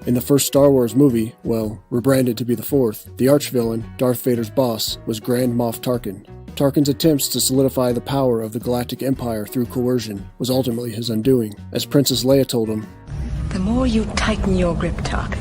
In the first Star Wars movie, well, rebranded to be the fourth, the arch-villain, Darth Vader's boss, was Grand Moff Tarkin. Tarkin's attempts to solidify the power of the Galactic Empire through coercion was ultimately his undoing. As Princess Leia told him, "The more you tighten your grip, Tarkin,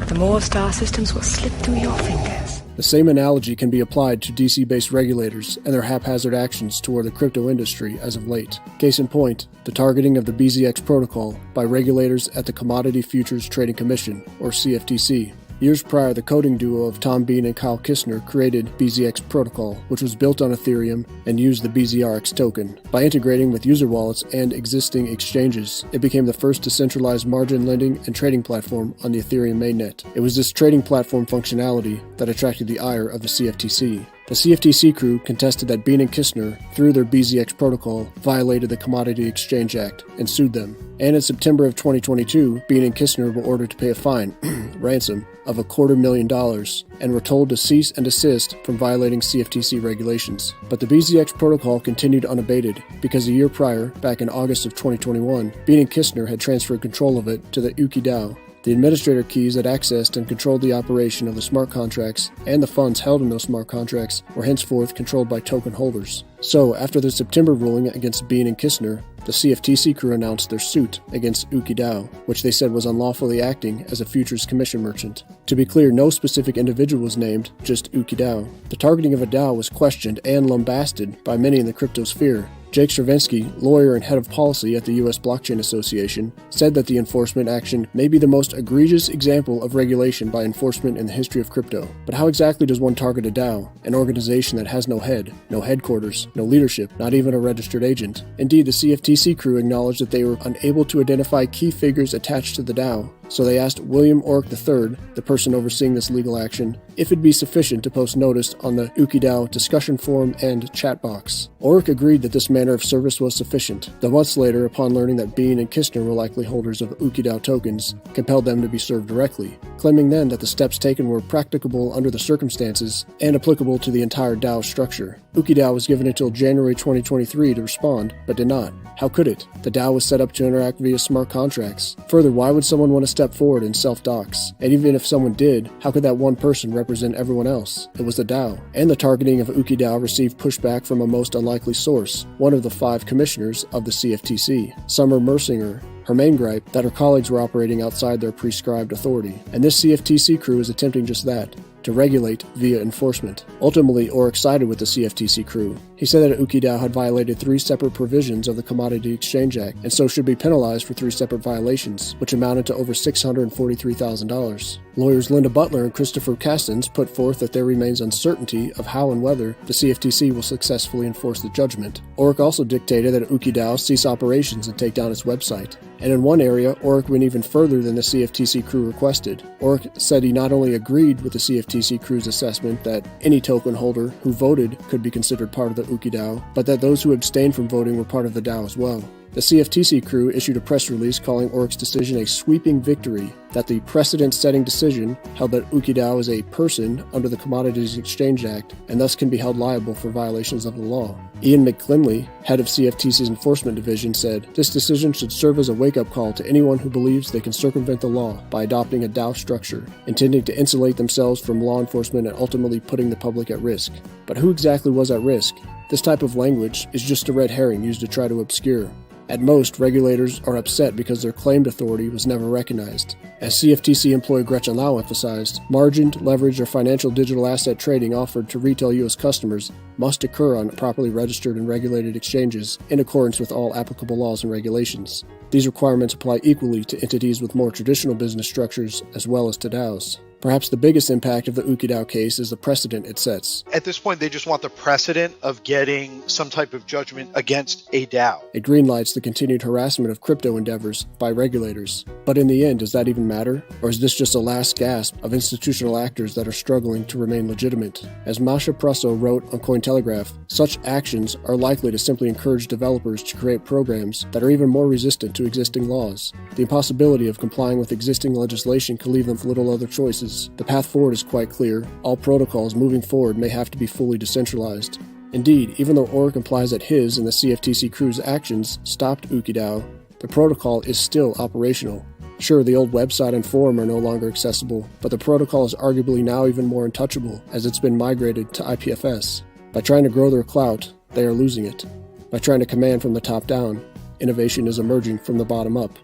the more star systems will slip through your fingers." The same analogy can be applied to DC-based regulators and their haphazard actions toward the crypto industry as of late. Case in point, the targeting of the BZX protocol by regulators at the Commodity Futures Trading Commission, or CFTC. Years prior, the coding duo of Tom Bean and Kyle Kistner created BZX Protocol, which was built on Ethereum and used the BZRX token. By integrating with user wallets and existing exchanges, it became the first decentralized margin lending and trading platform on the Ethereum mainnet. It was this trading platform functionality that attracted the ire of the CFTC. The CFTC crew contested that Bean and Kistner, through their BZX protocol, violated the Commodity Exchange Act and sued them. And in September of 2022, Bean and Kistner were ordered to pay a fine, ransom, of $250,000 and were told to cease and desist from violating CFTC regulations. But the BZX protocol continued unabated because a year prior, back in August of 2021, Bean and Kistner had transferred control of it to the UkiDAO. The administrator keys that accessed and controlled the operation of the smart contracts and the funds held in those smart contracts were henceforth controlled by token holders. So, after the September ruling against Bean and Kistner, the CFTC crew announced their suit against UkiDAO, which they said was unlawfully acting as a futures commission merchant. To be clear, no specific individual was named, just UkiDAO. The targeting of a DAO was questioned and lambasted by many in the crypto sphere. Jake Stravinsky, lawyer and head of policy at the U.S. Blockchain Association, said that the enforcement action may be the most egregious example of regulation by enforcement in the history of crypto. But how exactly does one target a DAO, an organization that has no head, no headquarters, no leadership, not even a registered agent? Indeed, the CFTC crew acknowledged that they were unable to identify key figures attached to the DAO, so they asked William Orrick III, the person overseeing this legal action, if it'd be sufficient to post notice on the UkiDAO discussion forum and chatbox. Orrick agreed that this manner of service was sufficient, though months later, upon learning that Bean and Kistner were likely holders of UkiDAO tokens, compelled them to be served directly, claiming then that the steps taken were practicable under the circumstances and applicable to the entire DAO structure. UkiDAO was given until January 2023 to respond, but did not. How could it? The DAO was set up to interact via smart contracts. Further, why would someone want to step forward and self-dox? And even if someone did, how could that one person represent everyone else? It was the DAO. And the targeting of UkiDAO received pushback from a most unlikely source, one of the 5 commissioners of the CFTC, Summer Mersinger. Her main gripe, that her colleagues were operating outside their prescribed authority. And this CFTC crew is attempting just that, to regulate via enforcement. Ultimately, Orrick sided with the CFTC crew. He said that UkiDAO had violated 3 separate provisions of the Commodity Exchange Act, and so should be penalized for 3 separate violations, which amounted to over $643,000. Lawyers Linda Butler and Christopher Castens put forth that there remains uncertainty of how and whether the CFTC will successfully enforce the judgment. Orrick also dictated that UkiDAO cease operations and take down its website. And in one area, Orrick went even further than the CFTC crew requested. Orrick said he not only agreed with the CFTC crew's assessment that any token holder who voted could be considered part of the UkiDAO, but that those who abstained from voting were part of the DAO as well. The CFTC crew issued a press release calling Orrick's decision a sweeping victory, that the precedent-setting decision held that UkiDAO is a person under the Commodities Exchange Act and thus can be held liable for violations of the law. Ian McClinley, head of CFTC's Enforcement Division, said, "This decision should serve as a wake-up call to anyone who believes they can circumvent the law by adopting a DAO structure, intending to insulate themselves from law enforcement and ultimately putting the public at risk." But who exactly was at risk? This type of language is just a red herring used to try to obscure. At most, regulators are upset because their claimed authority was never recognized. As CFTC employee Gretchen Lau emphasized, margined, leveraged, or financial digital asset trading offered to retail U.S. customers must occur on properly registered and regulated exchanges in accordance with all applicable laws and regulations. These requirements apply equally to entities with more traditional business structures as well as to DAOs. Perhaps the biggest impact of the UkiDAO case is the precedent it sets. At this point, they just want the precedent of getting some type of judgment against a DAO. It greenlights the continued harassment of crypto endeavors by regulators. But in the end, does that even matter? Or is this just a last gasp of institutional actors that are struggling to remain legitimate? As Masha Prusso wrote on Cointelegraph, such actions are likely to simply encourage developers to create programs that are even more resistant to existing laws. The impossibility of complying with existing legislation can leave them with little other choices. The path forward is quite clear. All protocols moving forward may have to be fully decentralized. Indeed, even though Orrick implies that his and the CFTC crew's actions stopped UkiDAO, the protocol is still operational. Sure, the old website and forum are no longer accessible, but the protocol is arguably now even more untouchable as it's been migrated to IPFS. By trying to grow their clout, they are losing it. By trying to command from the top down, innovation is emerging from the bottom up,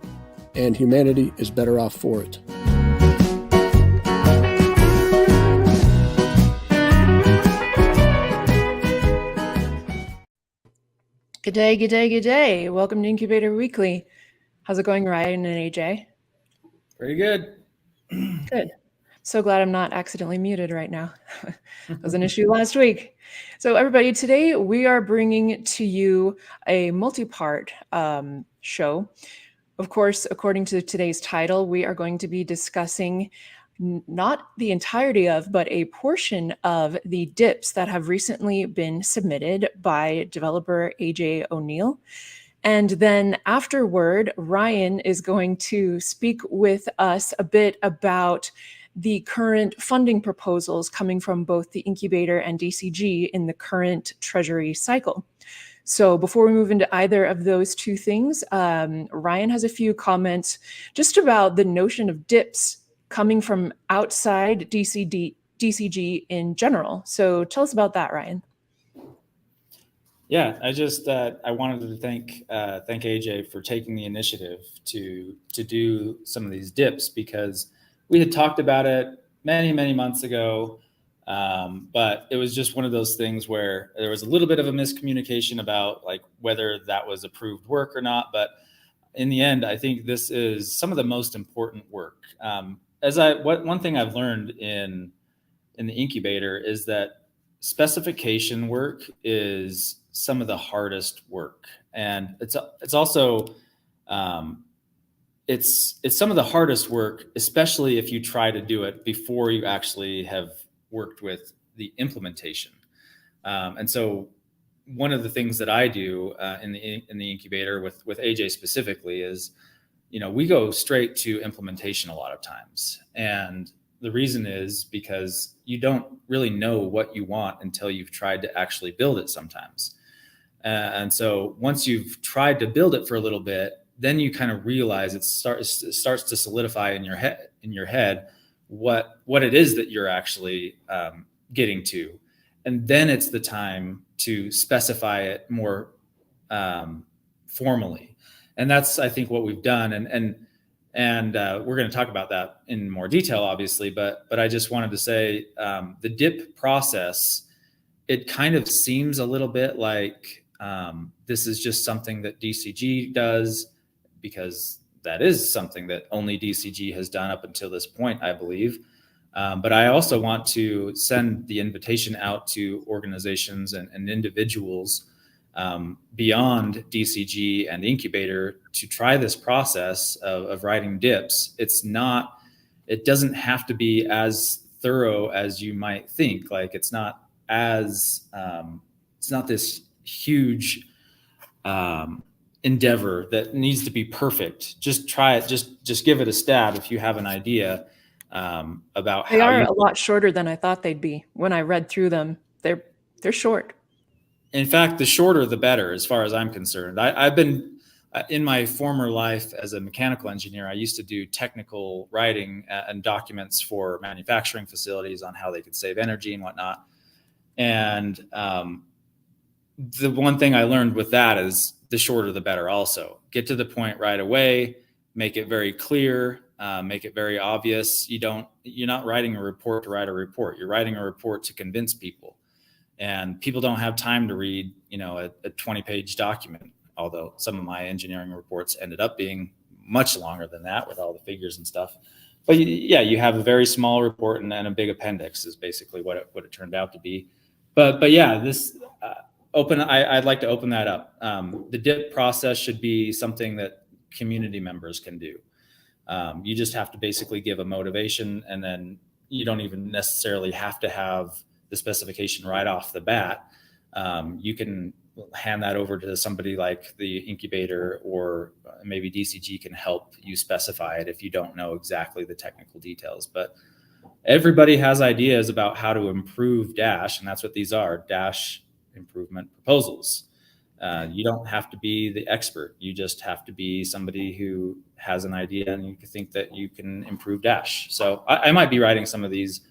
and humanity is better off for it. Good day, good day, good day. Welcome to Incubator Weekly. How's it going, Ryan and AJ? Pretty good. Good. So glad I'm not accidentally muted right now. That was an issue last week. So everybody, today we are bringing to you a multi-part show. Of course, according to today's title, we are going to be discussing not the entirety of, but a portion of the dips that have recently been submitted by developer AJ ONeal. And then afterward, Ryan is going to speak with us a bit about the current funding proposals coming from both the Incubator and DCG in the current Treasury cycle. So before we move into either of those two things, Ryan has a few comments just about the notion of dips coming from outside DCG in general. So tell us about that, Ryan. Yeah, I wanted to thank AJ for taking the initiative to do some of these dips, because we had talked about it many months ago, but it was just one of those things where there was a little bit of a miscommunication about like whether that was approved work or not. But in the end, I think this is some of the most important work. One thing I've learned in the incubator is that specification work is some of the hardest work, and it's also it's some of the hardest work, especially if you try to do it before you actually have worked with the implementation. And so one of the things that I do in the incubator with AJ specifically is, we go straight to implementation a lot of times. And the reason is because you don't really know what you want until you've tried to actually build it sometimes. And so once you've tried to build it for a little bit, then you kind of realize it starts to solidify in your head what it is that you're actually getting to. And then it's the time to specify it more formally. And that's, I think, what we've done. And we're going to talk about that in more detail, obviously. But I just wanted to say the dip process, it kind of seems a little bit like this is just something that DCG does, because that is something that only DCG has done up until this point, I believe. But I also want to send the invitation out to organizations and individuals beyond DCG and Incubator to try this process of writing dips. It doesn't have to be as thorough as you might think. Like it's not this huge endeavor that needs to be perfect. Just try it. Just give it a stab if you have an idea about how. They are a lot shorter than I thought they'd be. When I read through them, they're short. In fact, the shorter, the better, as far as I'm concerned. I've been in my former life as a mechanical engineer, I used to do technical writing and documents for manufacturing facilities on how they could save energy and whatnot. And the one thing I learned with that is the shorter, the better. Also, get to the point right away, make it very clear, make it very obvious. You're not writing a report to write a report. You're writing a report to convince people. And people don't have time to read, a 20-page document, although some of my engineering reports ended up being much longer than that with all the figures and stuff. But yeah, you have a very small report and then a big appendix is basically what it turned out to be. But yeah, this I'd like to open that up. The dip process should be something that community members can do. You just have to basically give a motivation, and then you don't even necessarily have to have the specification right off the bat. You can hand that over to somebody like the incubator, or maybe DCG can help you specify it if you don't know exactly the technical details. But everybody has ideas about how to improve Dash, and that's what these are, Dash improvement proposals. You don't have to be the expert. You just have to be somebody who has an idea and you think that you can improve Dash. So I might be writing some of these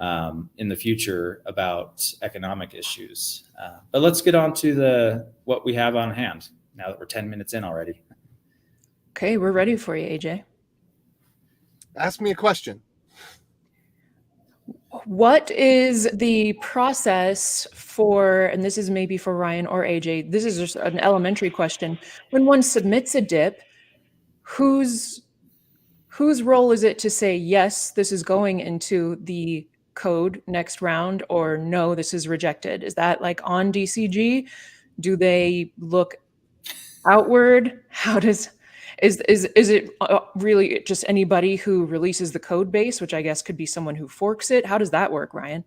in the future about economic issues. But let's get on to what we have on hand now that we're 10 minutes in already. Okay, we're ready for you, AJ. Ask me a question. What is the process for, and this is maybe for Ryan or AJ, this is just an elementary question. When one submits a dip, whose role is it to say, yes, this is going into the code next round, or no, this is rejected? Is that like on DCG? Do they look outward? Is it really just anybody who releases the code base, which I guess could be someone who forks it? How does that work, Ryan?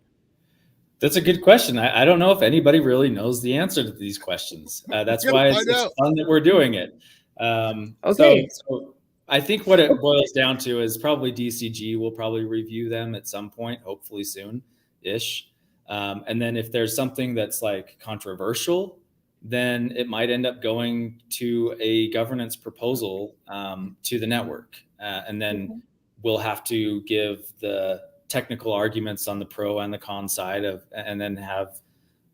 That's a good question. I don't know if anybody really knows the answer to these questions. That's why it's fun that we're doing it. Okay. So I think what it boils down to is probably DCG will probably review them at some point, hopefully soon-ish. And then if there's something that's like controversial, then it might end up going to a governance proposal to the network. And then we'll have to give the technical arguments on the pro and the con side and then have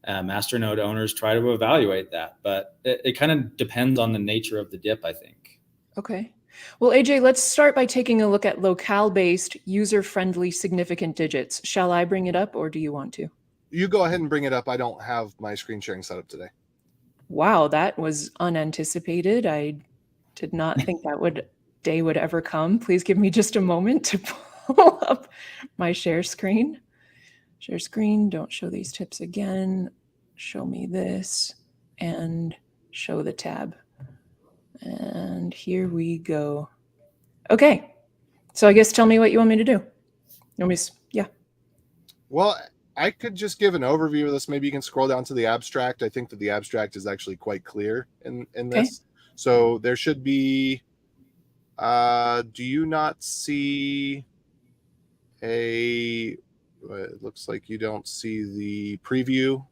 masternode owners try to evaluate that. But it kind of depends on the nature of the dip, I think. Okay. Well, AJ, let's start by taking a look at locale-based, user-friendly significant digits. Shall I bring it up, or do you want to? You go ahead and bring it up. I don't have my screen sharing set up today. Wow, that was unanticipated. I did not think that day would ever come. Please give me just a moment to pull up my share screen. Share screen, don't show these tips again. Show me this and show the tab. And here we go. Okay, so I guess tell me what you want me to do. Yeah. Well, I could just give an overview of this. Maybe you can scroll down to the abstract. I think that the abstract is actually quite clear in this. Okay. So there should be, do you not see it looks like you don't see the preview.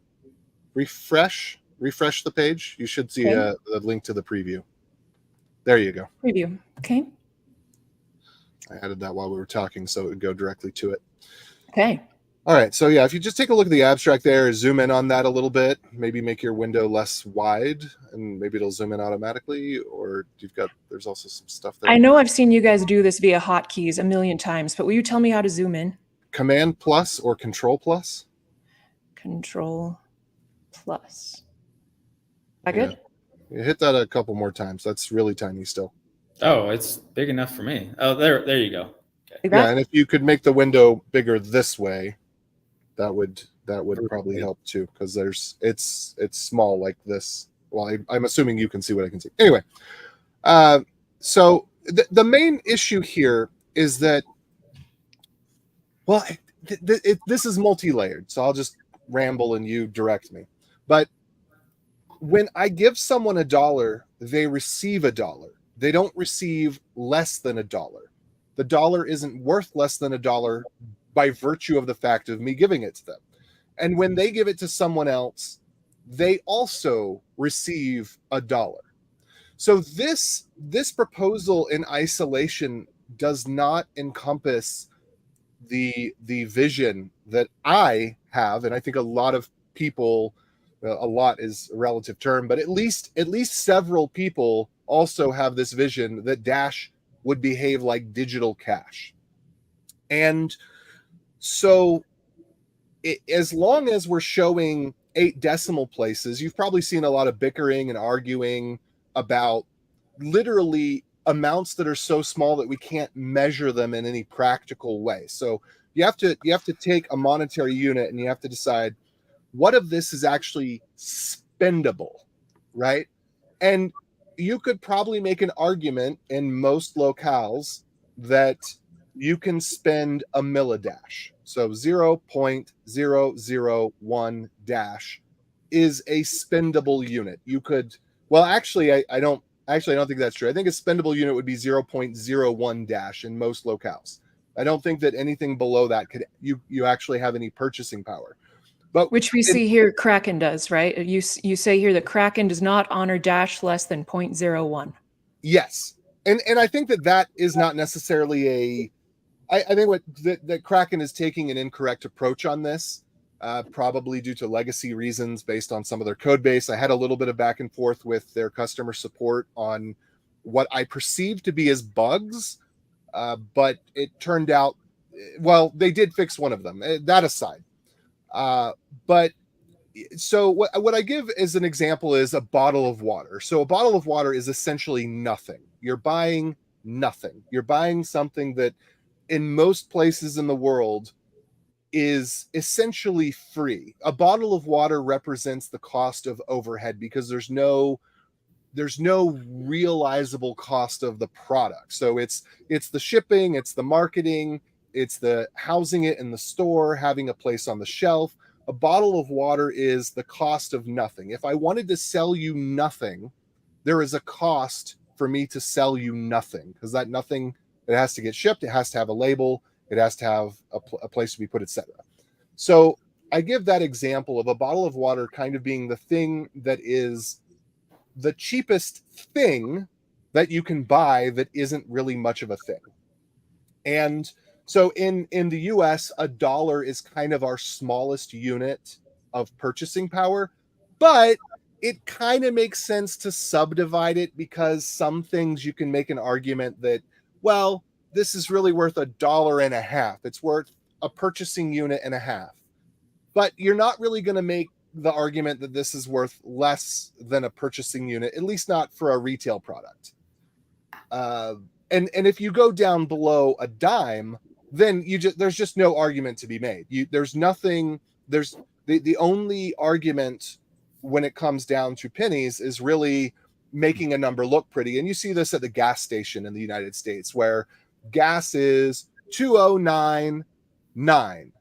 Refresh the page. You should see a link to the preview. There you go. Preview. Okay. I added that while we were talking, so it would go directly to it. Okay. All right. So yeah, if you just take a look at the abstract there, zoom in on that a little bit, maybe make your window less wide, and maybe it'll zoom in automatically. Or there's also some stuff there. I know I've seen you guys do this via hotkeys a million times, but will you tell me how to zoom in? Command plus or Control plus. Control plus. That good? You hit that a couple more times. That's really tiny still. Oh, it's big enough for me. Oh, there you go. Okay. Yeah, and if you could make the window bigger this way, that would probably help too, because it's small like this. Well, I'm assuming you can see what I can see. Anyway, so the main issue here is that, well, this is multi-layered, so I'll just ramble and you direct me. But when I give someone $1, they receive $1. They don't receive less than $1. The dollar isn't worth less than $1 by virtue of the fact of me giving it to them. And when they give it to someone else, they also receive $1. So this proposal in isolation does not encompass the vision that I have, and I think a lot of people, a lot is a relative term, but at least several people also have this vision that Dash would behave like digital cash. And so as long as we're showing 8 decimal places, you've probably seen a lot of bickering and arguing about literally amounts that are so small that we can't measure them in any practical way. So you have to take a monetary unit and you have to decide what of this is actually spendable, right? And you could probably make an argument in most locales that you can spend a millidash. So 0.001 dash is a spendable unit. You could, well, actually, I don't think that's true. I think a spendable unit would be 0.01 dash in most locales. I don't think that anything below that could you actually have any purchasing power. But Which we see here Kraken does, right? You say here that Kraken does not honor Dash less than 0.01. Yes. And I think that is not necessarily I think that Kraken is taking an incorrect approach on this, probably due to legacy reasons based on some of their code base. I had a little bit of back and forth with their customer support on what I perceived to be as bugs, but it turned out, well, they did fix one of them, that aside. But so what I give as an example is a bottle of water. So a bottle of water is essentially nothing. You're buying nothing. You're buying something that in most places in the world is essentially free. A bottle of water represents the cost of overhead because there's no realizable cost of the product. So it's the shipping, it's the marketing, it's the housing it in the store, having a place on the shelf. A bottle of water is the cost of nothing. If I wanted to sell you nothing, there is a cost for me to sell you nothing, because that nothing, it has to get shipped, it has to have a label, it has to have a place to be put, etc. So I give that example of a bottle of water kind of being the thing that is the cheapest thing that you can buy that isn't really much of a thing. And so in the US, $1 is kind of our smallest unit of purchasing power, but it kind of makes sense to subdivide it, because some things you can make an argument that, well, this is really worth $1.50. It's worth a purchasing unit and a half. But you're not really going to make the argument that this is worth less than a purchasing unit, at least not for a retail product. And if you go down below a dime, then there's just no argument to be made. There's nothing. There's the only argument when it comes down to pennies is really making a number look pretty. And you see this at the gas station in the United States, where gas is $2.099.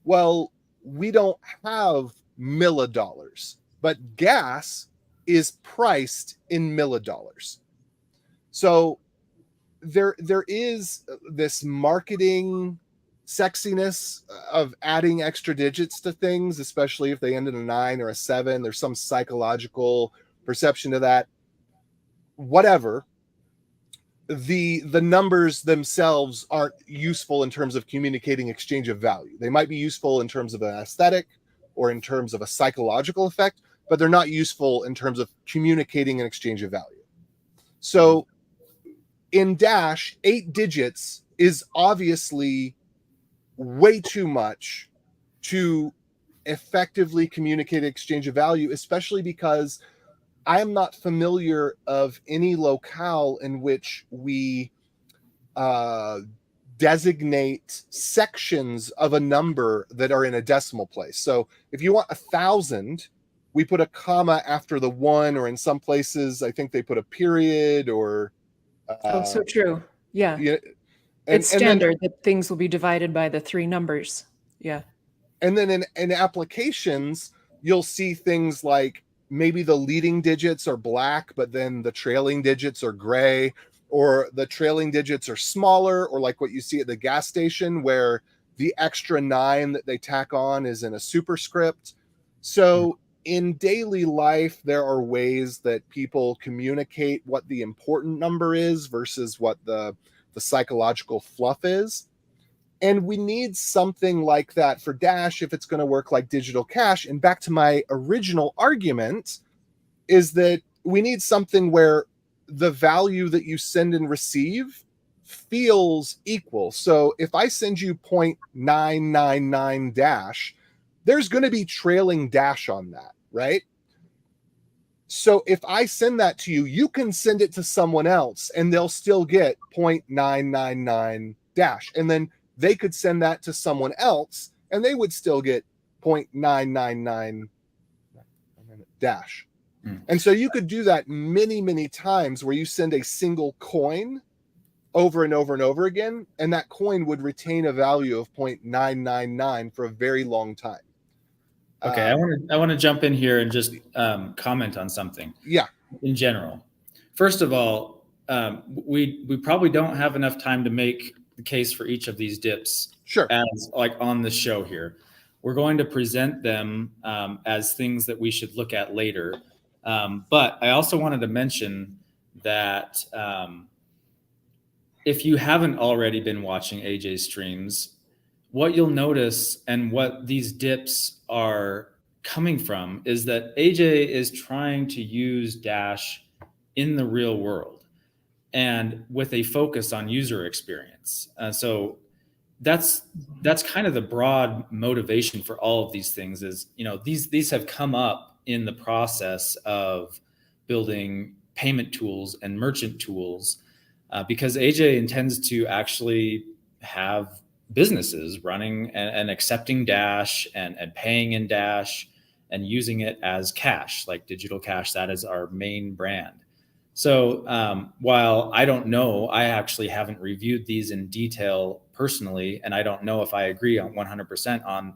Well, we don't have millidollars, but gas is priced in millidollars. So there is this marketing sexiness of adding extra digits to things, especially if they end in a 9 or a 7. There's some psychological perception to that. Whatever. The numbers themselves aren't useful in terms of communicating exchange of value. They might be useful in terms of an aesthetic or in terms of a psychological effect, but they're not useful in terms of communicating an exchange of value. So in Dash, 8 digits is obviously way too much to effectively communicate exchange of value, especially because I am not familiar of any locale in which we designate sections of a number that are in a decimal place. So if you want 1,000, we put a comma after the 1, or in some places, I think they put a period or. So true. Yeah. It's standard that things will be divided by the 3 numbers. Yeah. And then in applications, you'll see things like maybe the leading digits are black, but then the trailing digits are gray, or the trailing digits are smaller, or like what you see at the gas station where the extra 9 that they tack on is in a superscript. So in daily life, there are ways that people communicate what the important number is versus what the psychological fluff is. And we need something like that for Dash if it's going to work like digital cash. And back to my original argument is that we need something where the value that you send and receive feels equal. So if I send you 0.999 Dash, there's going to be trailing Dash on that, right? So if I send that to you, you can send it to someone else and they'll still get 0.999 Dash. And then they could send that to someone else and they would still get 0.999 Dash. And so you could do that many, many times where you send a single coin over and over and over again, and that coin would retain a value of 0.999 for a very long time. Okay, I want to jump in here and just comment on something. Yeah. In general, first of all, we probably don't have enough time to make the case for each of these dips. Sure. As like on the show here. we're going to present them as things that we should look at later. But I also wanted to mention that if you haven't already been watching AJ's streams, what you'll notice and what these dips are coming from is that AJ is trying to use Dash in the real world and with a focus on user experience. So that's kind of the broad motivation for all of these things is, these have come up in the process of building payment tools and merchant tools because AJ intends to actually have businesses running and accepting Dash and paying in Dash and using it as cash, like digital cash. That is our main brand. So while I don't know, I actually haven't reviewed these in detail personally, and I don't know if I agree on 100%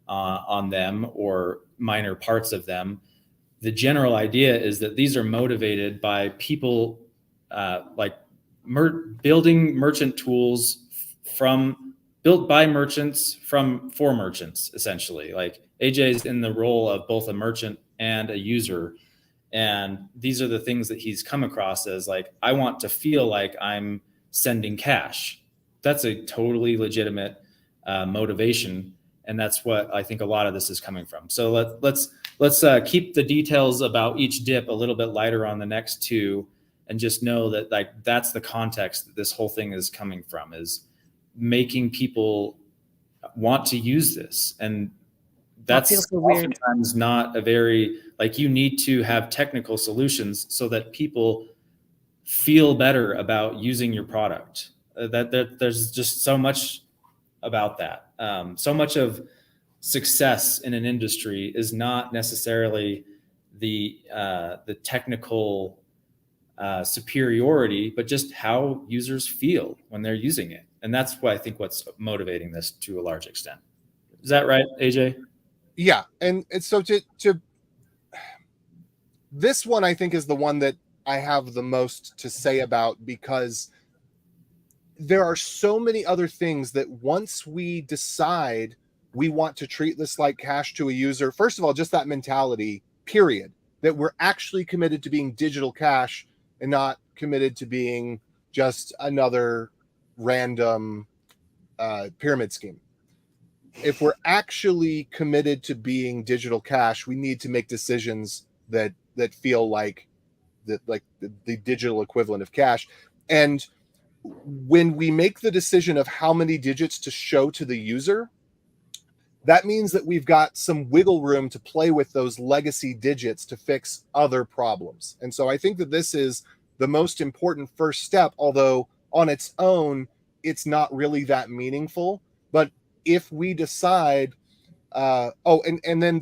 on them or minor parts of them. The general idea is that these are motivated by people building merchant tools built by merchants for merchants, essentially. Like AJ's in the role of both a merchant and a user. And these are the things that he's come across as like, I want to feel like I'm sending cash. That's a totally legitimate motivation. And that's what I think a lot of this is coming from. So let's keep the details about each dip a little bit lighter on the next two, and just know that that's the context that this whole thing is coming from, is making people want to use this. And that's feels so weird. Oftentimes not a very, you need to have technical solutions so that people feel better about using your product. There's just so much about that. So much of success in an industry is not necessarily the technical superiority, but just how users feel when they're using it. And that's what I think what's motivating this to a large extent. Is that right, AJ? Yeah. And so to this one, I think, is the one that I have the most to say about, because there are so many other things that once we decide we want to treat this like cash to a user, first of all, just that mentality, period, that we're actually committed to being digital cash and not committed to being just another random pyramid scheme. If we're actually committed to being digital cash, we need to make decisions that feel like the digital equivalent of cash. And when we make the decision of how many digits to show to the user, that means that we've got some wiggle room to play with those legacy digits to fix other problems. And so I think that this is the most important first step, although on its own, it's not really that meaningful. But if we decide, and then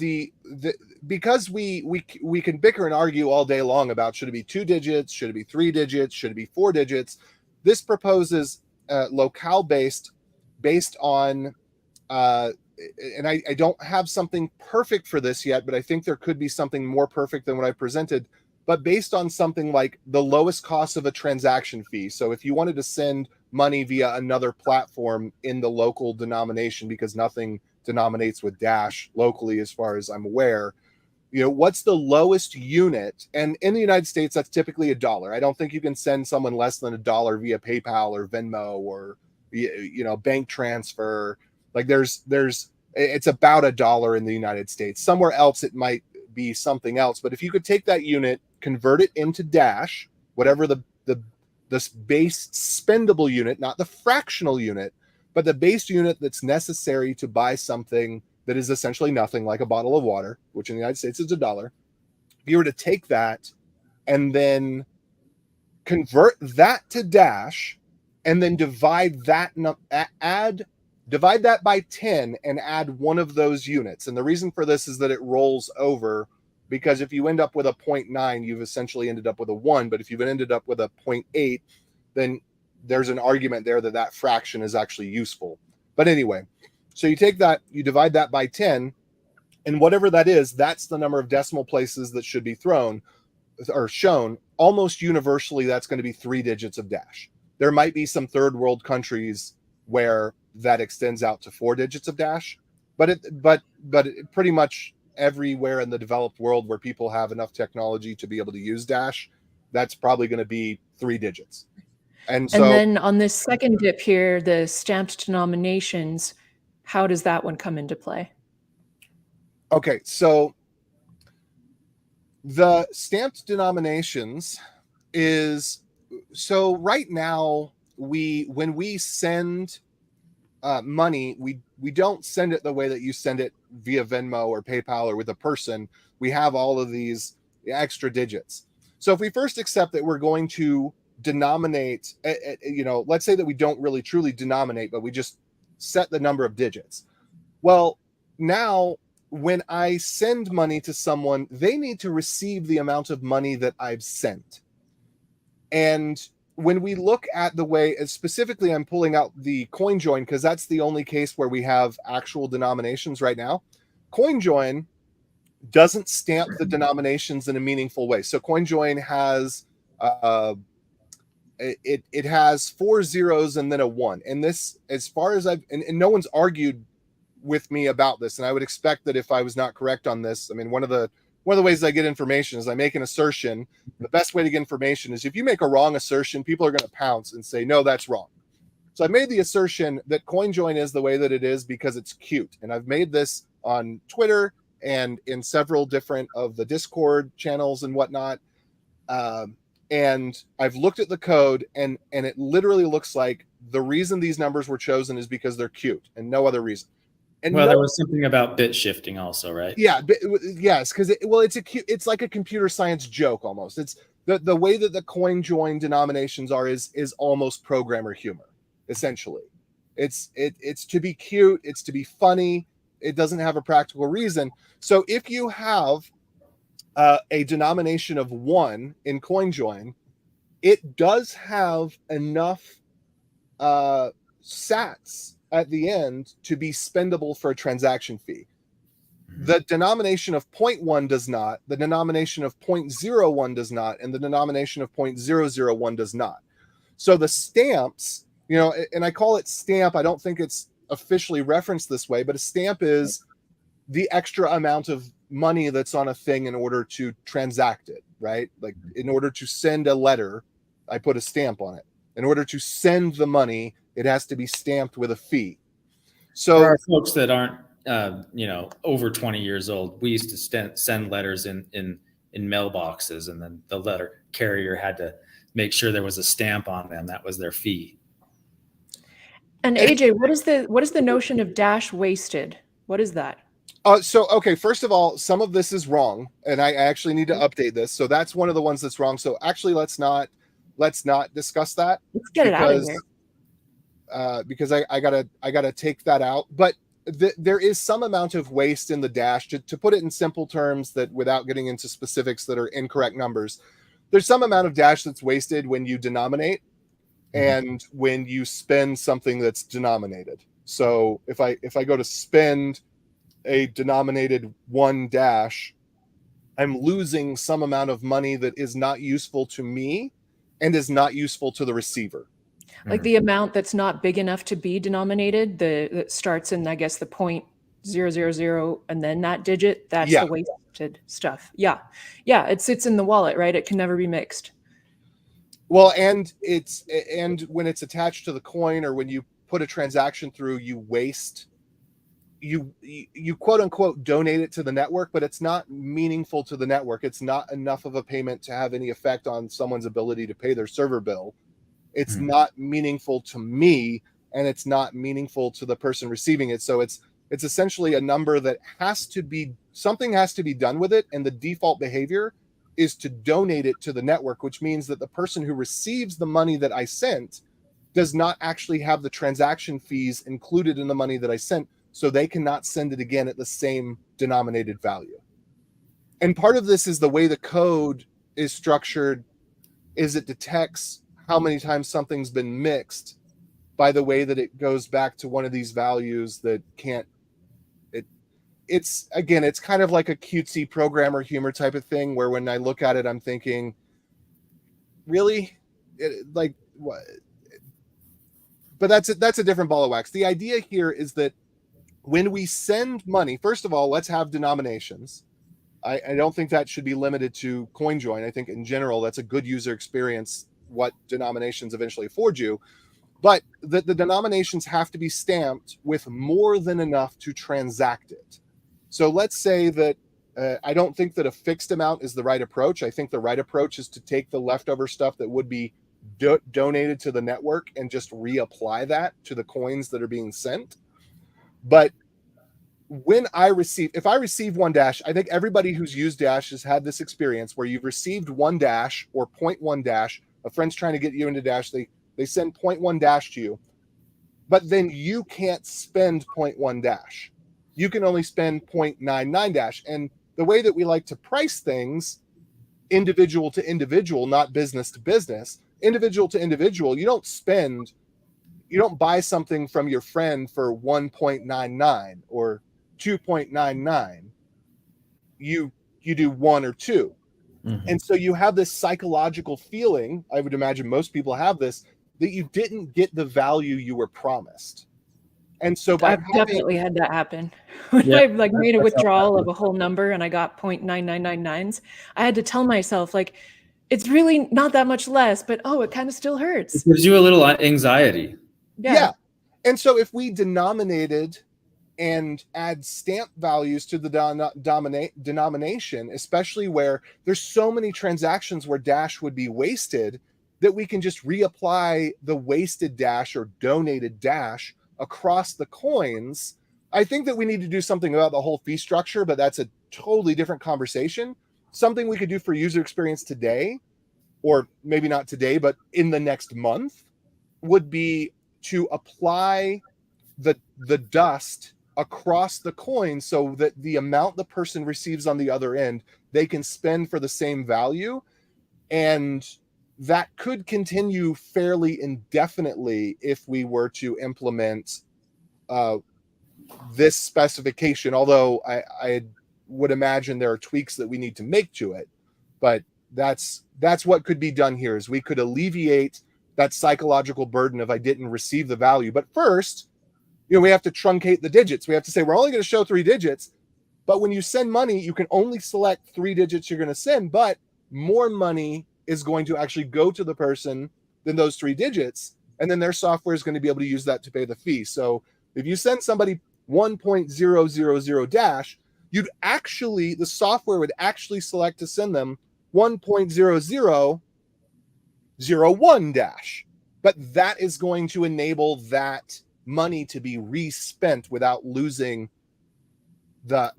because we can bicker and argue all day long about, should it be 2 digits, should it be 3 digits, should it be 4 digits? This proposes locale-based based on, and I don't have something perfect for this yet, but I think there could be something more perfect than what I presented, but based on something like the lowest cost of a transaction fee. So if you wanted to send money via another platform in the local denomination, because nothing denominates with Dash locally as far as I'm aware, what's the lowest unit? And in the United States, that's typically $1. I don't think you can send someone less than $1 via PayPal or Venmo or bank transfer. Like it's about $1 in the United States. Somewhere else it might be something else. But if you could take that unit, convert it into Dash, whatever this base spendable unit, not the fractional unit, but the base unit that's necessary to buy something that is essentially nothing, like a bottle of water, which in the United States is $1. If you were to take that and then convert that to Dash, and then divide that by 10 and add one of those units. And the reason for this is that it rolls over, because if you end up with a 0.9, you've essentially ended up with a 1. But if you've ended up with a 0.8, then there's an argument there that fraction is actually useful. But anyway, so you take that, you divide that by 10, and whatever that is, that's the number of decimal places that should be thrown or shown. Almost universally, that's going to be 3 digits of Dash. There might be some third world countries where that extends out to 4 digits of Dash, pretty much everywhere in the developed world where people have enough technology to be able to use Dash, that's probably going to be 3 digits. And so, and then on this second dip here, the stamped denominations, how does that one come into play? okay, so the stamped denominations is, so right now when we send money, we don't send it the way that you send it via Venmo or PayPal or with a person. We have all of these extra digits. So if we first accept that we're going to denominate, let's say that we don't really truly denominate, but we just set the number of digits. Well, now when I send money to someone, they need to receive the amount of money that I've sent. And when we look at the way, specifically, I'm pulling out the CoinJoin because that's the only case where we have actual denominations right now. CoinJoin doesn't stamp the denominations in a meaningful way. So CoinJoin has it has 4 zeros and then a 1. And this, as far as and no one's argued with me about this, and I would expect that if I was not correct on this, I mean, one of the ways I get information is I make an assertion. The best way to get information is if you make a wrong assertion, people are going to pounce and say, no, that's wrong. So I made the assertion that CoinJoin is the way that it is because it's cute. And I've made this on Twitter and in several different of the Discord channels and whatnot. And I've looked at the code and it literally looks like the reason these numbers were chosen is because they're cute and no other reason. And well, there was something about bit shifting also, right? Yeah, yes, because it's like a computer science joke almost. It's the way that the CoinJoin denominations are is almost programmer humor, essentially. It's to be cute, it's to be funny. It doesn't have a practical reason. So if you have a denomination of 1 in CoinJoin, it does have enough sats at the end to be spendable for a transaction fee. The denomination of 0.1 does not, the denomination of 0.01 does not, and the denomination of 0.001 does not. So the stamps, and I call it stamp, I don't think it's officially referenced this way, but a stamp is the extra amount of money that's on a thing in order to transact it, right? Like in order to send a letter, I put a stamp on it. In order to send the money, it has to be stamped with a fee. So for our folks that aren't, over 20 years old, we used to send letters in mailboxes, and then the letter carrier had to make sure there was a stamp on them. That was their fee. And AJ, what is the notion of dash wasted? What is that? Okay, first of all, some of this is wrong, and I actually need to update this. So that's one of the ones that's wrong. So actually, let's not discuss that. Let's get it out of here. Because I gotta take that out. But there is some amount of waste in the Dash. To put it in simple terms, that without getting into specifics that are incorrect numbers, there's some amount of Dash that's wasted when you denominate and when you spend something that's denominated. So if I go to spend a denominated 1 Dash, I'm losing some amount of money that is not useful to me and is not useful to the receiver. Like the amount that's not big enough to be denominated, that starts in, I guess, the 0.000 and then that digit, that's the wasted stuff. Yeah. It sits in the wallet, right? It can never be mixed. Well, and when it's attached to the coin, or when you put a transaction through, you waste, you quote unquote donate it to the network, but it's not meaningful to the network. It's not enough of a payment to have any effect on someone's ability to pay their server bill. It's not meaningful to me, and it's not meaningful to the person receiving it. So it's essentially a number that something has to be done with it, and the default behavior is to donate it to the network, which means that the person who receives the money that I sent does not actually have the transaction fees included in the money that I sent, so they cannot send it again at the same denominated value. And part of this is the way the code is structured, is it detects how many times something's been mixed by the way that it goes back to one of these values that can't. It's kind of like a cutesy programmer humor type of thing, where when I look at it, I'm thinking, really, like what? But that's a different ball of wax. The idea here is that when we send money, first of all, let's have denominations. I don't think that should be limited to CoinJoin. I think in general, that's a good user experience, what denominations eventually afford you. But the denominations have to be stamped with more than enough to transact it. So let's say that I don't think that a fixed amount is the right approach. I think the right approach is to take the leftover stuff that would be donated to the network and just reapply that to the coins that are being sent. But if I receive one Dash, I think everybody who's used Dash has had this experience where you've received one Dash or 0.1 Dash. A friend's trying to get you into Dash. They send 0.1 Dash to you, but then you can't spend 0.1 Dash. You can only spend 0.99 Dash. And the way that we like to price things, individual to individual, not business to business, individual to individual, you don't buy something from your friend for 1.99 or 2.99. You do 1 or 2. Mm-hmm. And so you have this psychological feeling, I would imagine most people have this, that you didn't get the value you were promised. And so I've definitely had that happen. When I made a withdrawal of a whole number and I got 0.9999s, I had to tell myself, like, it's really not that much less, but it kind of still hurts. It gives you a little anxiety. Yeah. And so if we denominated and add stamp values to the denomination, especially where there's so many transactions where Dash would be wasted, that we can just reapply the wasted Dash or donated Dash across the coins. I think that we need to do something about the whole fee structure, but that's a totally different conversation. Something we could do for user experience today, or maybe not today, but in the next month, would be to apply the dust across the coin so that the amount the person receives on the other end, they can spend for the same value. And that could continue fairly indefinitely if we were to implement this specification, although I would imagine there are tweaks that we need to make to it. But that's what could be done here, is we could alleviate that psychological burden of I didn't receive the value. But first, we have to truncate the digits. We have to say we're only going to show 3 digits, but when you send money, you can only select 3 digits you're going to send, but more money is going to actually go to the person than those 3 digits, and then their software is going to be able to use that to pay the fee. So if you send somebody 1.000 Dash, the software would actually select to send them 1.0001 Dash, but that is going to enable that money to be respent without losing the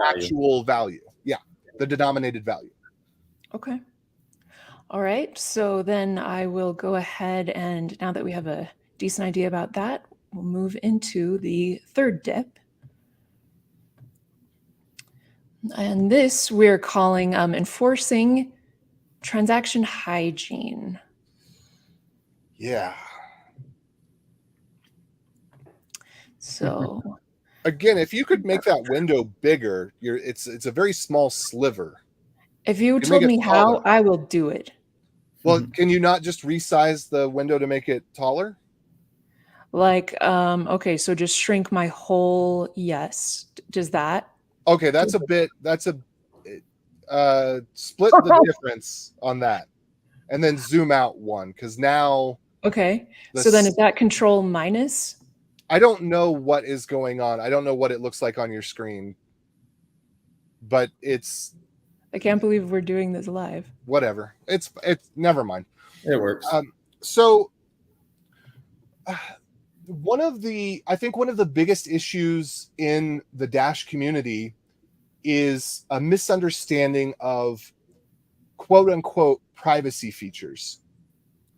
actual value. Yeah, the denominated value. Okay. All right. So then I will go ahead, and now that we have a decent idea about that, we'll move into the third dip. And this we're calling enforcing transaction hygiene. Yeah. So again, if you could make that window bigger, it's a very small sliver. If you told me how, I will do it. Well, can you not just resize the window to make it taller? Okay, so just shrink my whole, yes. Does that? Okay, that's split the difference on that. And then zoom out one, because now. Okay, so then is that control minus? I don't know what is going on. I don't know what it looks like on your screen, but it's. I can't believe we're doing this live. Whatever. It's never mind. It works. So one of the biggest issues in the Dash community is a misunderstanding of quote unquote privacy features.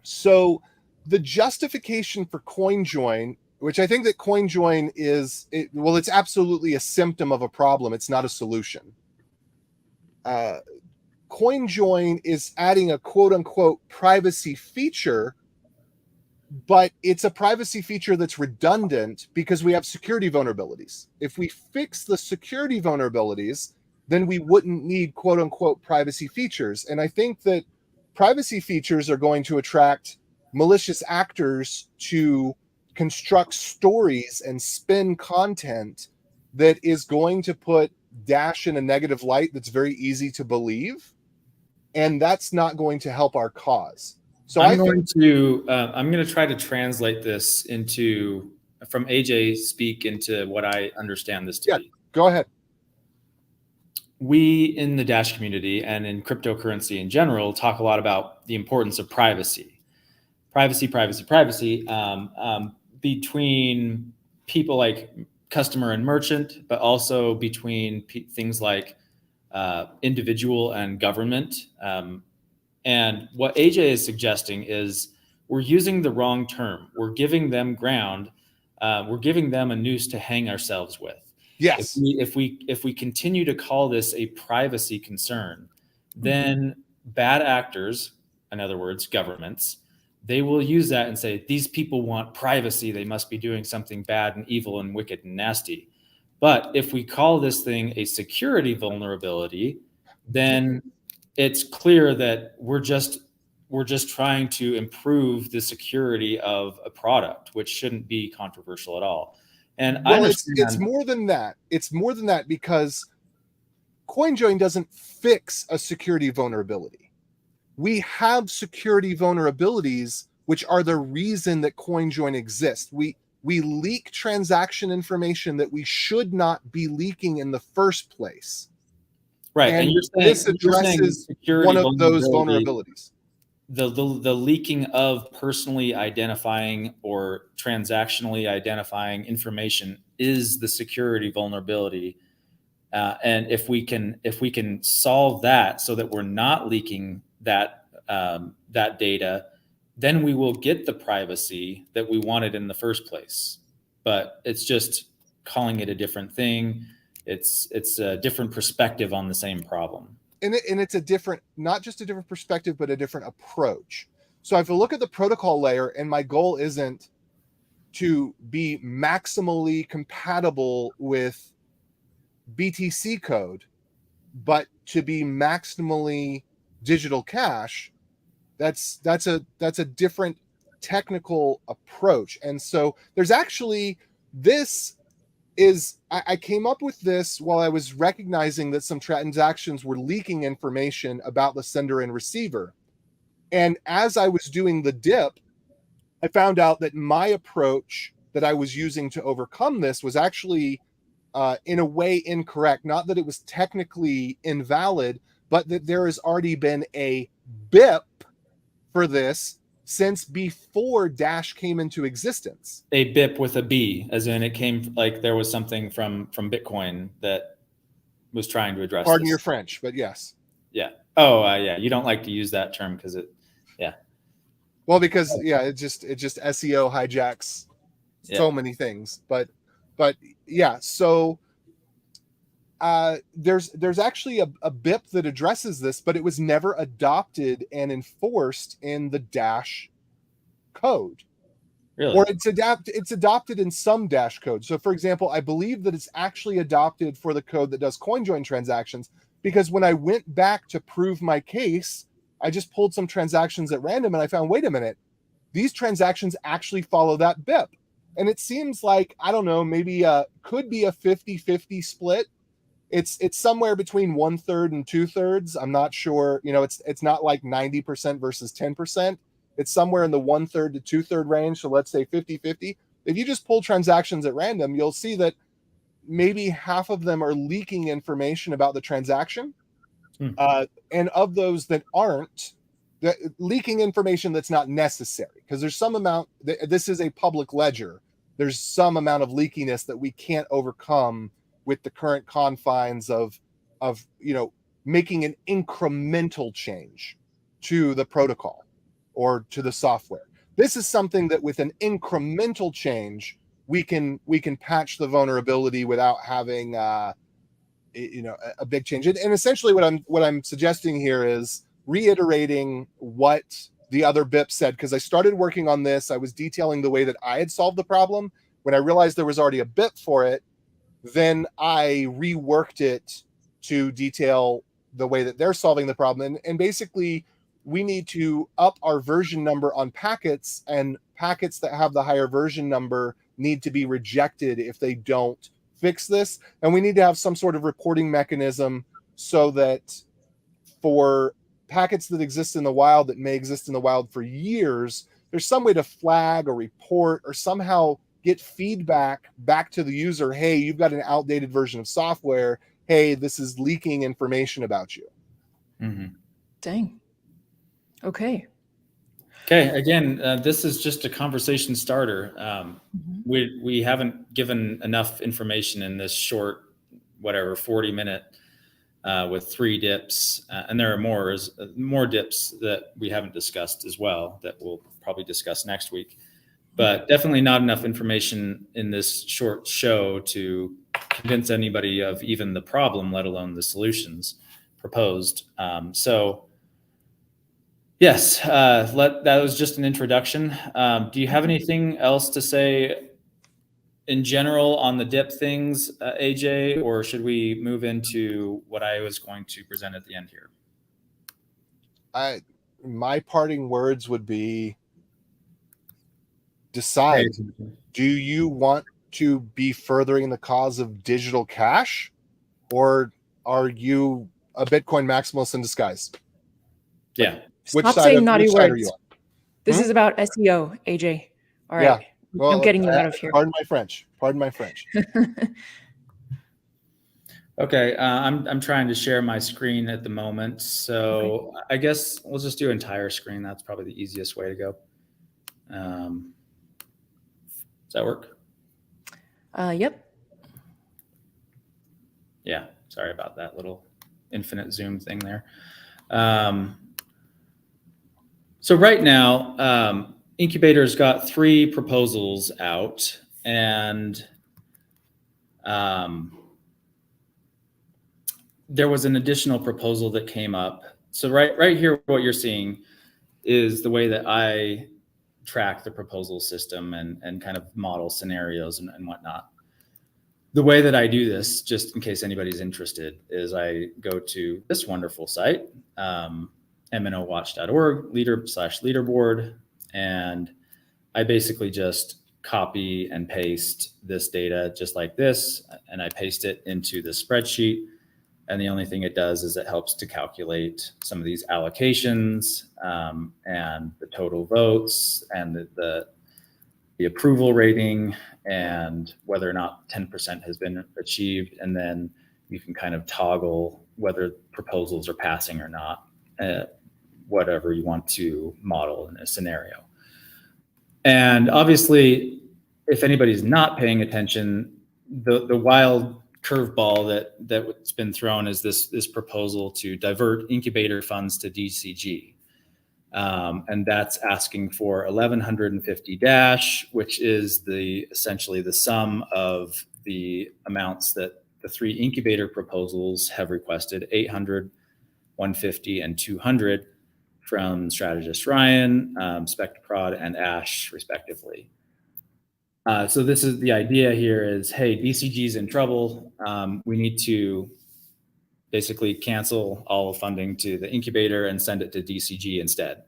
So the justification for CoinJoin, which I think that CoinJoin it's absolutely a symptom of a problem. It's not a solution. CoinJoin is adding a quote unquote privacy feature, but it's a privacy feature that's redundant because we have security vulnerabilities. If we fix the security vulnerabilities, then we wouldn't need quote unquote privacy features. And I think that privacy features are going to attract malicious actors to construct stories and spin content that is going to put Dash in a negative light that's very easy to believe, and that's not going to help our cause. So I'm going to try to translate this from AJ speak into what I understand this to be. Go ahead. We in the Dash community and in cryptocurrency in general talk a lot about the importance of privacy between people like customer and merchant, but also between things like individual and government. And what AJ is suggesting is we're using the wrong term. We're giving them ground. We're giving them a noose to hang ourselves with. Yes. If we continue to call this a privacy concern, then bad actors, in other words, governments, they will use that and say, these people want privacy. They must be doing something bad and evil and wicked and nasty. But if we call this thing a security vulnerability, then it's clear that we're just trying to improve the security of a product, which shouldn't be controversial at all. And well, it's more than that. It's more than that because CoinJoin doesn't fix a security vulnerability. We have security vulnerabilities, which are the reason that CoinJoin exists. We leak transaction information that we should not be leaking in the first place. Right. And this addresses one of those vulnerabilities. The leaking of personally identifying or transactionally identifying information is the security vulnerability. And if we can solve that so that we're not leaking that data, then we will get the privacy that we wanted in the first place. But it's just calling it a different thing. It's a different perspective on the same problem. And it's a different, not just a different perspective, but a different approach. So if I look at the protocol layer, and my goal isn't to be maximally compatible with BTC code, but to be maximally digital cash, that's a different technical approach. And so there's actually I came up with this while I was recognizing that some transactions were leaking information about the sender and receiver. And as I was doing the dip, I found out that my approach that I was using to overcome this was actually in a way incorrect. Not that it was technically invalid, but that there has already been a BIP for this since before Dash came into existence. A BIP with a B, as in it came like there was something from Bitcoin that was trying to address Pardon this. your French, but yes. Yeah. Oh, yeah. You don't like to use that term because yeah. Well, because it just SEO hijacks so many things, but yeah. So there's actually a BIP that addresses this, but it was never adopted and enforced in the Dash code. Really? Or it's adopted in some Dash code. So for example, I believe that it's actually adopted for the code that does CoinJoin transactions, because when I went back to prove my case, I just pulled some transactions at random and I found, wait a minute, these transactions actually follow that BIP. And it seems like, I don't know, maybe could be a 50-50 split. It's somewhere between 1/3 and 2/3. I'm not sure. It's not like 90% versus 10%. It's somewhere in the 1/3 to 2/3 range. So let's say 50-50. If you just pull transactions at random, you'll see that maybe half of them are leaking information about the transaction. And of those that aren't, leaking information that's not necessary, because there's some amount, this is a public ledger. There's some amount of leakiness that we can't overcome with the current confines of making an incremental change to the protocol or to the software. This is something that with an incremental change, we can patch the vulnerability without having a big change. And essentially what I'm suggesting here is reiterating what the other BIP said, because I started working on this. I was detailing the way that I had solved the problem. When I realized there was already a BIP for it, then I reworked it to detail the way that they're solving the problem. And basically we need to up our version number on packets, and packets that have the higher version number need to be rejected if they don't fix this. And we need to have some sort of reporting mechanism so that for packets that exist in the wild, that may exist in the wild for years, there's some way to flag or report or somehow get feedback back to the user. Hey, you've got an outdated version of software. Hey, this is leaking information about you. Mm-hmm. Dang. Okay. Okay. Again, this is just a conversation starter. We haven't given enough information in this short, 40-minute with 3 dips, and there are more dips that we haven't discussed as well that we'll probably discuss next week. But definitely not enough information in this short show to convince anybody of even the problem, let alone the solutions proposed. So yes, that was just an introduction. Do you have anything else to say in general on the dip things, AJ, or should we move into what I was going to present at the end here? My parting words would be, decide. Do you want to be furthering the cause of digital cash, or are you a Bitcoin maximalist in disguise? Yeah. Stop saying naughty words. Are you on? This is about SEO, AJ. All right. Yeah. Well, I'm getting you out of here. Pardon my French. Pardon my French. Okay, I'm trying to share my screen at the moment, so okay. I guess we'll just do entire screen. That's probably the easiest way to go. Does that work? Yep. Yeah, sorry about that little infinite zoom thing there. So right now, Incubator's got 3 proposals out, and there was an additional proposal that came up. So right here, what you're seeing is the way that I track the proposal system and kind of model scenarios and whatnot. The way that I do this, just in case anybody's interested, is I go to this wonderful site, mnowatch.org, leaderboard, and I basically just copy and paste this data just like this, and I paste it into the spreadsheet. And the only thing it does is it helps to calculate some of these allocations and the total votes and the approval rating and whether or not 10% has been achieved. And then you can kind of toggle whether proposals are passing or not, whatever you want to model in a scenario. And obviously, if anybody's not paying attention, the wild curveball that's been thrown is this proposal to divert incubator funds to DCG. And that's asking for 1,150 Dash, which is essentially the sum of the amounts that the 3 incubator proposals have requested, 800, 150, and 200 from strategist Ryan, SpectaProd, and Ash, respectively. So this is the idea here is, hey, DCG's in trouble. We need to basically cancel all funding to the incubator and send it to DCG instead.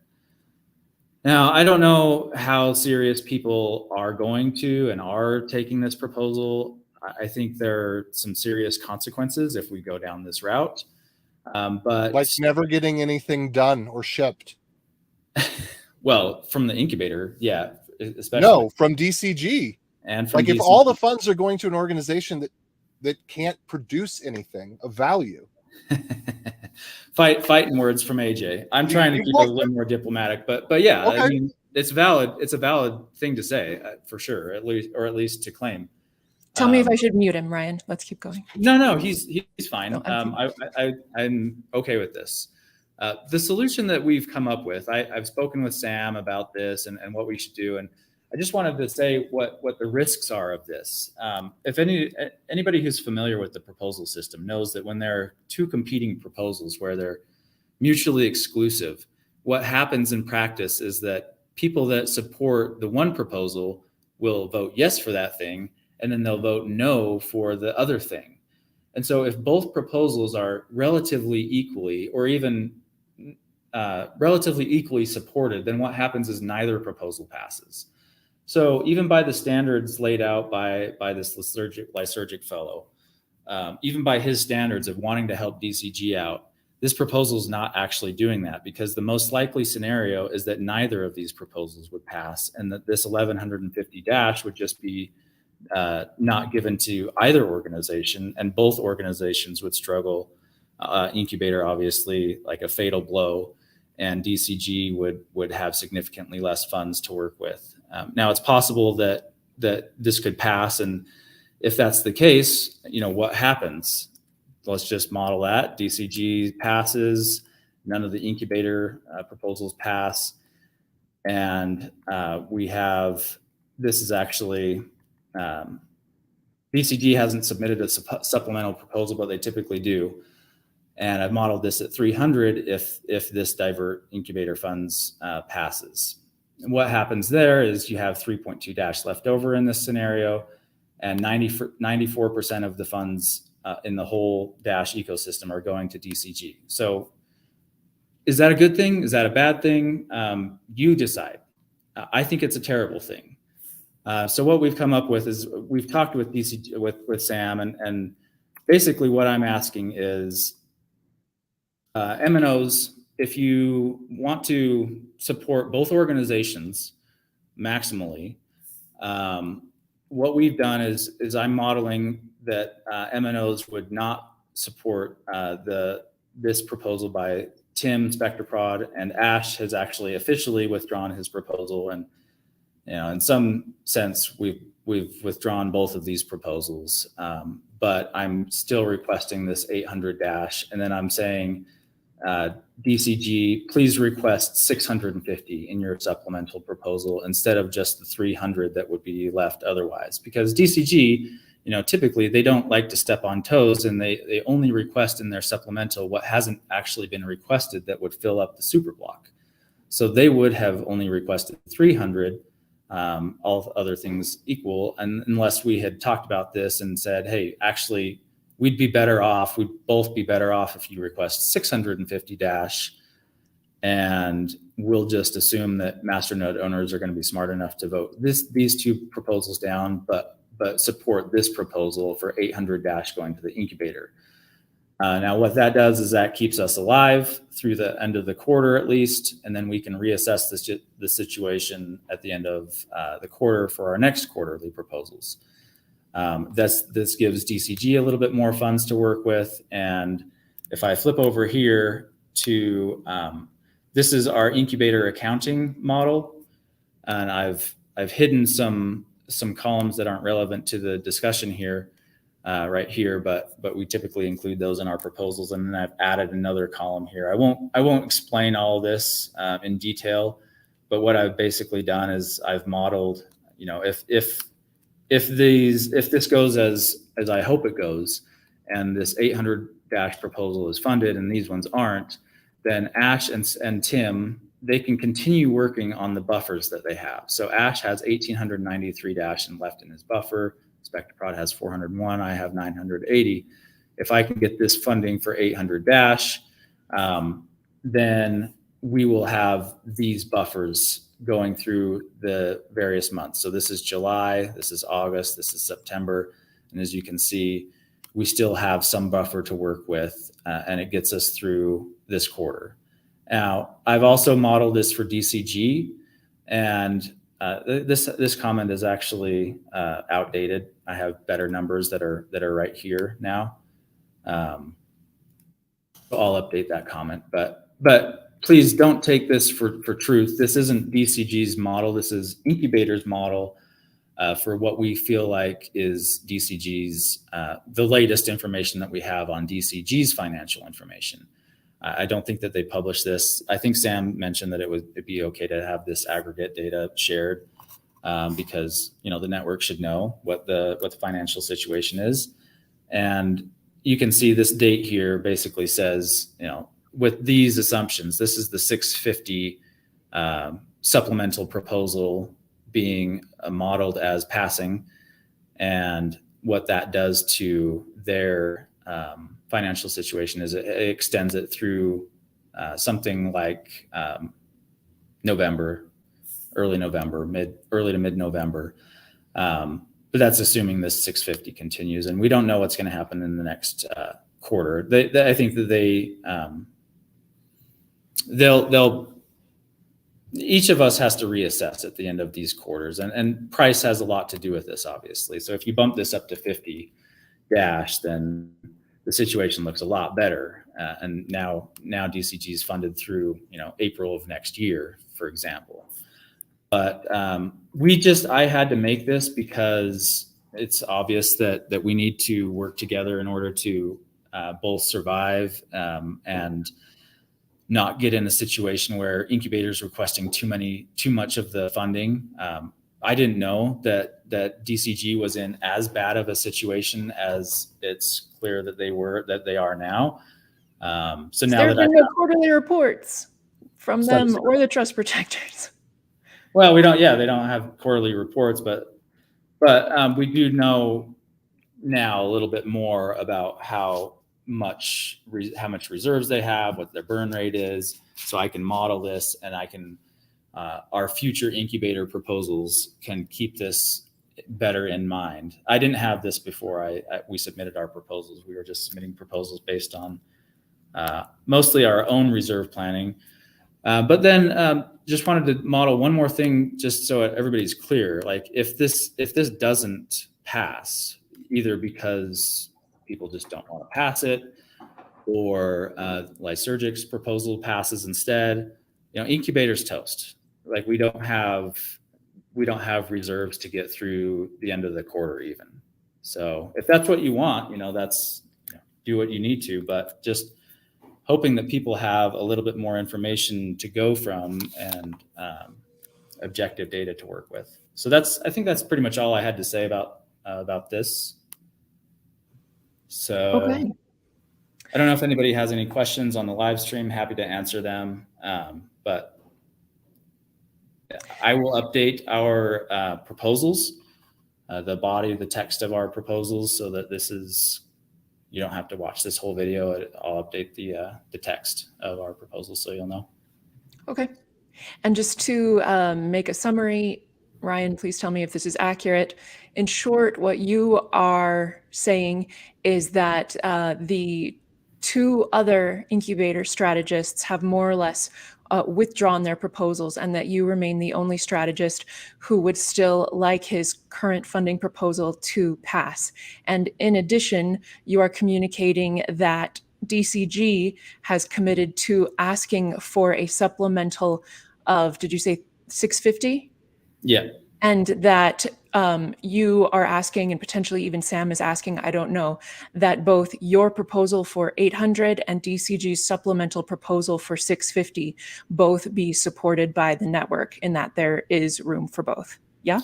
Now, I don't know how serious people are going to and are taking this proposal. I think there are some serious consequences if we go down this route. But like never getting anything done or shipped. Well, from the incubator, yeah. Especially. No, from DCG. And from like DCG. If all the funds are going to an organization that can't produce anything of value. Fighting words from AJ. I'm trying to keep it a little more diplomatic, but yeah, okay. I mean, it's valid. It's a valid thing to say for sure, at least to claim. Tell me if I should mute him, Ryan. Let's keep going. No, he's fine. No, I'm okay with this. The solution that we've come up with, I've spoken with Sam about this and what we should do, and I just wanted to say what the risks are of this. If anybody who's familiar with the proposal system knows that when there are 2 competing proposals where they're mutually exclusive, what happens in practice is that people that support the one proposal will vote yes for that thing, and then they'll vote no for the other thing. And so if both proposals are relatively equally or even relatively equally supported, then what happens is neither proposal passes. So even by the standards laid out by this lysergic fellow, even by his standards of wanting to help DCG out, this proposal is not actually doing that, because the most likely scenario is that neither of these proposals would pass, and that this 1150 dash would just be not given to either organization, and both organizations would struggle. Incubator, obviously, like a fatal blow, and DCG would have significantly less funds to work with. Now, it's possible that this could pass, and if that's the case, what happens? Let's just model that. DCG passes, none of the Incubator proposals pass, and we have, this is actually, DCG hasn't submitted a supplemental proposal, but they typically do. And I've modeled this at 300 if this divert Incubator funds passes. And what happens there is you have 3.2 dash left over in this scenario, and 94% of the funds in the whole Dash ecosystem are going to DCG. So is that a good thing? Is that a bad thing? You decide. I think it's a terrible thing. So what we've come up with is, we've talked with DCG, with Sam, and basically what I'm asking is, MNOs, if you want to support both organizations maximally, what we've done is I'm modeling that MNOs would not support this proposal by Tim, SpectraProd, and Ash has actually officially withdrawn his proposal. And in some sense, we've withdrawn both of these proposals, but I'm still requesting this 800 dash, and then I'm saying, DCG, please request 650 in your supplemental proposal instead of just the 300 that would be left otherwise. Because DCG, typically they don't like to step on toes, and they only request in their supplemental what hasn't actually been requested that would fill up the super block. So they would have only requested 300, all other things equal, and unless we had talked about this and said, hey, actually, we'd both be better off if you request 650 dash, and we'll just assume that masternode owners are going to be smart enough to vote these two proposals down, but support this proposal for 800 dash going to the Incubator. Now, what that does is that keeps us alive through the end of the quarter at least, and then we can reassess the situation at the end of the quarter for our next quarterly proposals. This gives DCG a little bit more funds to work with. And if I flip over here to, this is our Incubator accounting model. And I've hidden some columns that aren't relevant to the discussion here, right here, but we typically include those in our proposals. And then I've added another column here. I won't explain all of this in detail, but what I've basically done is I've modeled, if this goes as I hope it goes, and this 800 dash proposal is funded and these ones aren't, then Ash and Tim, they can continue working on the buffers that they have. So Ash has 1,893 dash left in his buffer. SpectraProd has 401. I have 980. If I can get this funding for 800 dash, then we will have these buffers going through the various months. So this is July, this is August, this is September. And as you can see, we still have some buffer to work with, and it gets us through this quarter. Now, I've also modeled this for DCG, and this comment is actually outdated. I have better numbers that are right here now. So I'll update that comment, but please don't take this for truth. This isn't DCG's model. This is Incubator's model for what we feel like is DCG's, the latest information that we have on DCG's financial information. I don't think that they published this. I think Sam mentioned that it'd be okay to have this aggregate data shared because the network should know what the financial situation is. And you can see this date here basically says, with these assumptions, this is the 650 supplemental proposal being modeled as passing, and what that does to their financial situation is it extends it through something like November, early to mid November. But that's assuming this 650 continues, and we don't know what's going to happen in the next quarter. I think that they'll each of us has to reassess at the end of these quarters, and price has a lot to do with this, obviously. So if you bump this up to 50 Dash, then the situation looks a lot better. And now DCG is funded through April of next year, for example. But I had to make this because it's obvious that we need to work together in order to both survive and not get in a situation where incubators requesting too much of the funding. I didn't know that DCG was in as bad of a situation as it's clear that they are now. So now there have been no quarterly reports from them or the trust protectors. Well, we don't. Yeah, they don't have quarterly reports, but we do know now a little bit more about how much reserves they have, what their burn rate is, so I can model this, and I can our future incubator proposals can keep this better in mind. I didn't have this before we submitted our proposals. We were just submitting proposals based on mostly our own reserve planning. But then just wanted to model one more thing, just so everybody's clear. Like if this doesn't pass, either because people just don't want to pass it, or Lysergic's proposal passes instead, incubator's toast. Like we don't have reserves to get through the end of the quarter even. So if that's what you want, that's do what you need to, but just hoping that people have a little bit more information to go from and objective data to work with. So I think that's pretty much all I had to say about this. So okay. I don't know if anybody has any questions on the live stream. Happy to answer them. But I will update our proposals, the body, the text of our proposals, so that you don't have to watch this whole video. I'll update the text of our proposals so you'll know. Okay. And just to make a summary, Ryan, please tell me if this is accurate. In short, what you are saying is that the two other incubator strategists have more or less withdrawn their proposals, and that you remain the only strategist who would still like his current funding proposal to pass. And in addition, you are communicating that DCG has committed to asking for a supplemental of, did you say 650? Yeah. And that you are asking, and potentially even Sam is asking, I don't know, that both your proposal for 800 and DCG's supplemental proposal for 650 both be supported by the network, in that there is room for both. Yeah?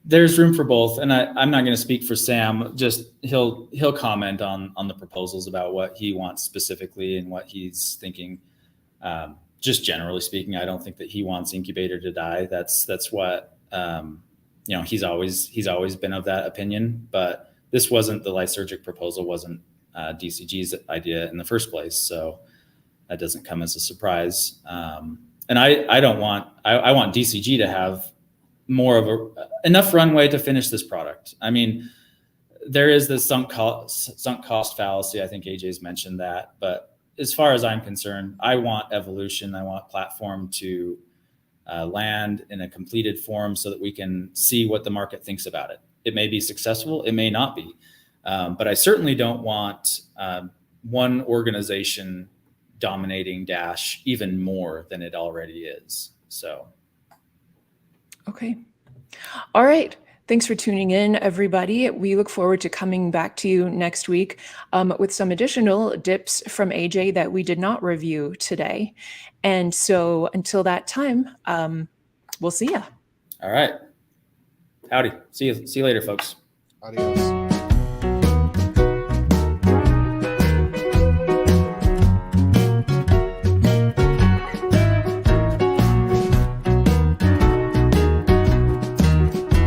There's room for both. And I'm not going to speak for Sam. Just he'll comment on the proposals about what he wants specifically and what he's thinking. Just generally speaking, I don't think that he wants Incubator to die. That's what he's always been of that opinion, but this wasn't the Lysergic proposal, wasn't DCG's idea in the first place. So that doesn't come as a surprise. And I want DCG to have more of enough runway to finish this product. I mean, there is this sunk cost fallacy. I think AJ's mentioned that, but as far as I'm concerned, I want evolution. I want platform to land in a completed form so that we can see what the market thinks about it. It may be successful, it may not be, but I certainly don't want one organization dominating Dash even more than it already is. So. Okay. All right. Thanks for tuning in, everybody. We look forward to coming back to you next week with some additional dips from AJ that we did not review today. And so until that time, we'll see ya. All right. Howdy. See you later, folks. Adios.